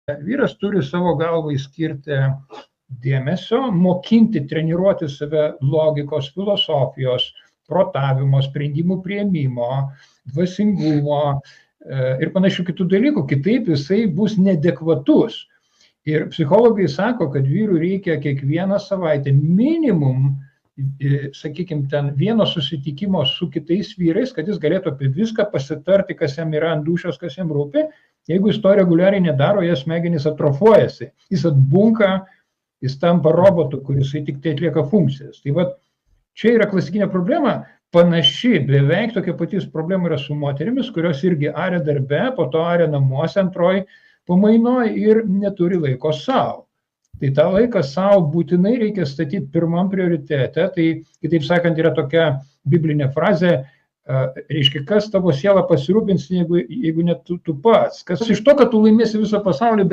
vyras turi savo galvai skirti dėmesio, mokinti, treniruoti save logikos, filosofijos, protavimo, sprendimų priėmimo, dvasingumo ir panašių kitų dalykų, kitaip jisai bus neadekvatus. Ir psichologai sako, kad vyrui reikia kiekvieną savaitę minimum, sakykime, ten vieno susitikimo su kitais vyrais, kad jis galėtų apie viską pasitarti, kas jam yra ant dūšios, kas jam rūpi. Jeigu jis to reguliariai nedaro, jas smegenys atrofuojasi, jis atbunka, jis tampa robotu, kuris tik tai atlieka funkcijas. Tai va, čia yra klasikinė problema, panaši, beveik tokia patys problema yra su moterimis, kurios irgi aria darbe, po to aria namuose antroji pamainoje ir neturi laiko savo. Tai tą laiką savo būtinai reikia statyti pirmam prioritete, tai kitaip sakant yra tokia biblinė frazė, reiškia, kas tavo sielą pasirūpins, jeigu net tu pats, kas iš to, kad tu laimėsi visą pasaulį,